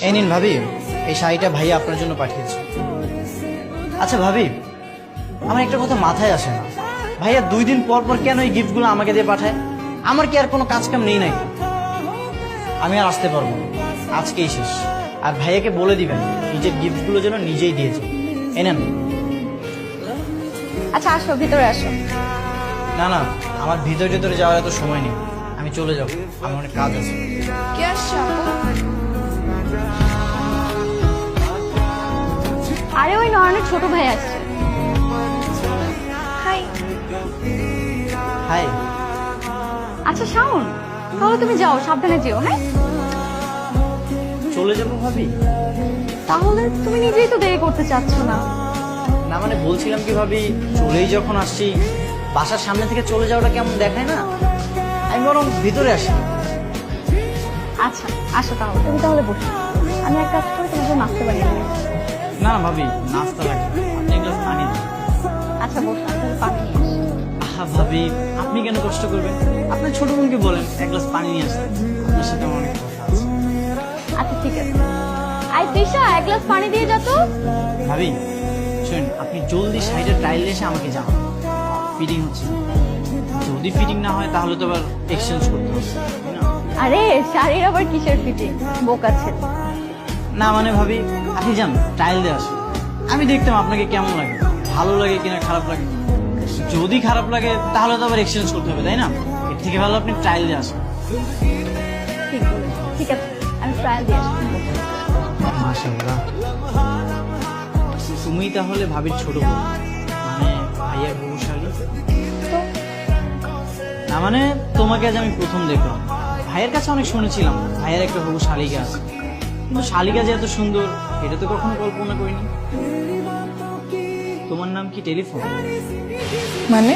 এই নিন ভাবি, এই শাড়িটা ভাইয়া আপনার জন্য পাঠিয়েছে। আচ্ছা ভাবি, আমার একটা কথা মাথায় আসে না, ভাইয়া 2 দিন পর পর কেন এই গিফটগুলো আমাকে দিয়ে পাঠায়? আমার কি আর কোনো কাজ কাম নেই নাকি? আমি আর আসতে পারবো না, আজকেই শেষ। আর ভাইয়াকে বলে দিবেন নিজের গিফটগুলো যেন নিজেই দিয়েছে। এই নেন। আচ্ছা আসো, ভিতরে আসো। না না, আমার ভিতরে যাওয়ার এত সময় নেই, আমি চলে যাবো, আমার অনেক কাজ আছে। কে আসছো আপু? আরে ওই নয়নের ছোট ভাই আসছে। হাই। হাই। আচ্ছা শাওন, তাহলে তুমি যাও, সাবধানে যেও। হ্যাঁ, চলে যাবো ভাবি? তাহলে তুমি নিজেই তো দেরি করতে চাচ্ছ না। না মানে বলছিলাম কি ভাবি, চলেই যখন আসছি, বাসার সামনে থেকে চলে যাওয়াটা কেমন দেখায় না? আমি বরং ভিতরে আসি। আচ্ছা আসো, তাহলে তুমি তাহলে বসো, আমি এক কাজ করে তোমার জন্য নাস্তা বানিয়ে নেব। না না ভাবি, নাস্তা লাগে না, আপনি এক গ্লাস পানি দিন। আচ্ছা বসো, আমি পানি নিয়ে আসি। আহা ভাবি, আপনি কেন কষ্ট করবেন? আপনার ছোট বোনকে বলেন এক গ্লাস পানি নিয়ে আসতে, আপনার সাথে আমার অনেক কথা আছে। আচ্ছা ঠিক আছে। আই তৃষা, এক গ্লাস পানি দিয়ে যা তো। ভাবি শুনুন, আপনি জলদি শাড়িটা ট্রায়াল এসে আমাকে জানান, ফিটিং হচ্ছে না। যদি ফিটিং না হয় তাহলে তো আবার এক্সচেঞ্জ করতে হবে, তাই না? আরে শাড়ির আবার কিসের ফিটিং, বোকা ছেলে। না মানে ভাবি, আপনি যান ট্রায়াল দিয়ে আসুন, আমি দেখতাম আপনাকে কেমন লাগে, ভালো লাগে কিনা খারাপ লাগে। যদি খারাপ লাগে তাহলে তো আবার এক্সচেঞ্জ করতে হবে, তাই না? এর থেকে ভালো আপনি ট্রায়াল দিয়ে আসুন। ঠিক বলেছ, ঠিক আছে, আমি ট্রায়াল দিয়ে আসবো। মাশাআল্লাহ, তুমি তাহলে ভাবির ছোট বোন, মানে ভাইয়ার বউ শালী? তো না মানে তোমাকে আজ আমি প্রথম দেখলাম, ভাইয়ের কাছে অনেক শুনেছিলাম ভাইয়ের একটা হবু শালিকা আছে, কিন্তু শালিকা যে এত সুন্দর এটা তো কখনো কল্পনা করিনি। তোমার নাম কি টেলিফোন? মানে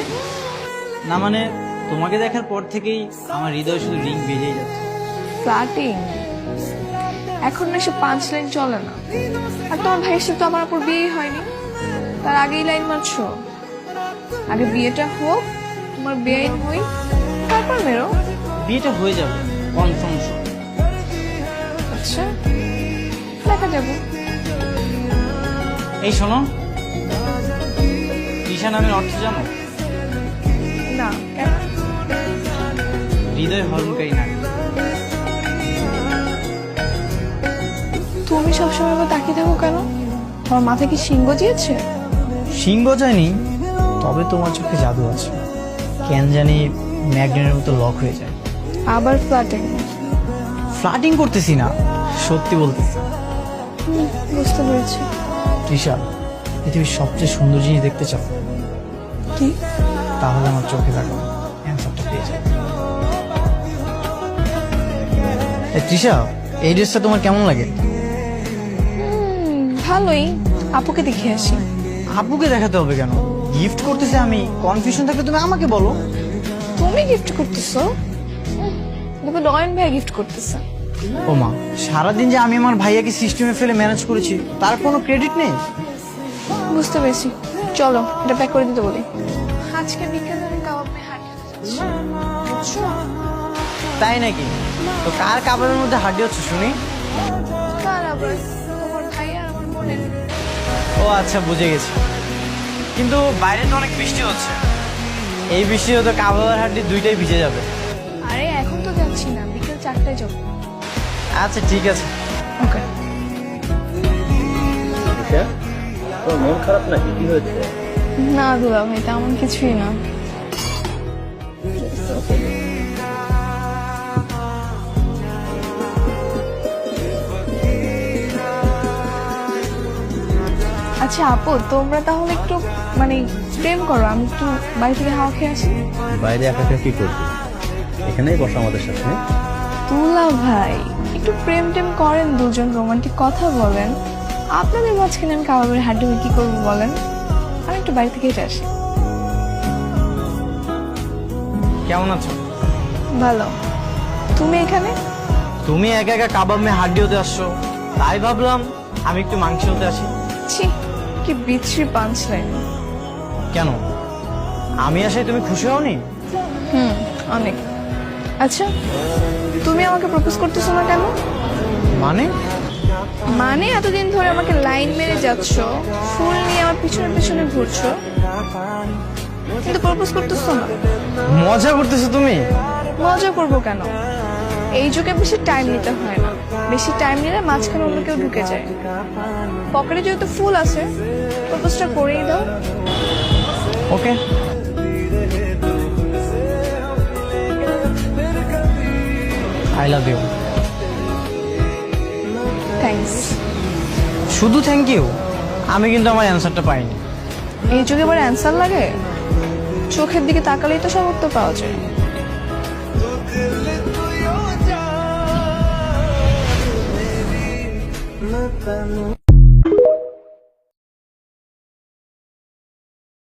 না মানে তোমাকে দেখার পর থেকেই আমার হৃদয় শুধু রিং বেজেই যাচ্ছে। ফ্লাটিং এখন না, সে 5 লাইন চলে না। আর তোমার ভাইয়ের সাথে তো আমার উপর বিয়ে হয়নি, তার আগেই লাইন মারছো। আগে বিয়েটা হোক, তোমার বেআইন হই, তারপর মেরো। বিয়েটা হয়ে যাবে কনফার্ম। আচ্ছা দেখা যাবো। এই শোনো, তৃষা নামের অর্থ জানো? না কেন? হৃদয় হরণকারী নারী। তুমি সবসময় আমার তাকিয়ে থাকো কেন? তোমার মাথায় কি সিংহ দিয়েছে? সিংহ যায়নি, তবে তোমার চোখে জাদু আছে, কেন জানি ম্যাগনেটের মতো লক হয়ে যায়। আবার ফ্লাটিং? ফ্লাটিং করতেছি না, সত্যি বলতেছি। বুঝতে পেরেছি। তৃষা, পৃথিবীর সবচেয়ে সুন্দর জিনিস দেখতে চাও? কি? তাহলে আমার চোখে দেখো, অ্যান্সারটা পেয়ে যাবে। তৃষা, এই ড্রেসটা তোমার কেমন লাগে? ভালোই। আপুকে দেখে আসি। আপুকে দেখাতে হবে কেন? গিফট করতেছে আমি, কনফিউশন থাকলে তুমি আমাকে বলো। তুমি গিফট করতেছো? দেখো নয়ন ভাই গিফট করতেছে। ও মা, সারাদিন যে আমি আমার ভাইয়াকে সিস্টেমে ফেলে ম্যানেজ করেছি তার কোনো ক্রেডিট নেই? বুঝতে পেরেছি, চলো এটা প্যাক করে দিতে বলি। আজকে বিকেলে আমি কাবাব মেয়ে হাট খেতে যাচ্ছি, বুঝছো? তাই নাকি? তো কার কাবাবের মধ্যে হাড্ডি হচ্ছে শুনি? কার আবার? তোমার ভাই আর আমার বোনের। ও আচ্ছা, বুঝে গেছি। কিন্তু বাইরে তো অনেক বৃষ্টি হচ্ছে, এই বৃষ্টিতে তো কাবাব আর হাড্ডি দুইটাই ভিজে যাবে। আরে এখন তো যাচ্ছি না, বিকেল 4টায় যাবো। আচ্ছা ঠিক আছে। ওকে। তোর মন খারাপ নাকি? কি হয়েছে? না দুলা ভাই, তেমন কিছুই না। আচ্ছা আপু, তোমরা তাহলে একটু মানে প্রেম করো, আমি একটু বাড়ি থেকে হাওয়া খেয়ে আসি। বাইরে একা একা কি করবি? এখানেই বসো আমাদের সাথে। দুলা ভাই একটু প্রেম টেম করেন, দুজন রোমান্টিক কথা বলেন। আপনাদের মাঝখানে আমি কাবাবের হাড্ডি কি করবো বলেন? আমি একটু বাড়ি থেকে হেঁটে আসি। কেমন আছো? ভালো। তুমি এখানে? তুমি একা একা কাবাব মে হাড্ডি হতে আসছো, তাই ভাবলাম আমি একটু মাংস হতে আসি। ছি, কি বিচ্ছিরি পাঞ্চ লাইন। কেন, আমি আসায় তুমি খুশি হওনি? অনেক। আচ্ছা তুমি আমাকে প্রপোজ করতেছো না কেন? মানে মানে এতদিন ধরে আমাকে লাইন মেরে যাচ্ছ, ফুল নিয়ে আমার পিছনে পিছনে ঘুরছো, কিন্তু প্রপোজ করতেছো না। মজা করতেছো তুমি? মজা করবো কেন? এই যুগে বেশি টাইম নিতে হয় না, বেশি টাইম নিলে মাঝখানে অন্য কেউ ঢুকে যায়। পকেটে যেহেতু ফুল আছে, প্রপোজটা করেই দাও। ওকে, আই লাভ ইউ। থ্যাঙ্কস। শুধু থ্যাংক ইউ? আমি কিন্তু আমার অ্যান্সারটা পাইনি। এই যুগে আবার অ্যান্সার লাগে? চোখের দিকে তাকালেই তো সব উত্তর পাওয়া যায়। मैं तेनू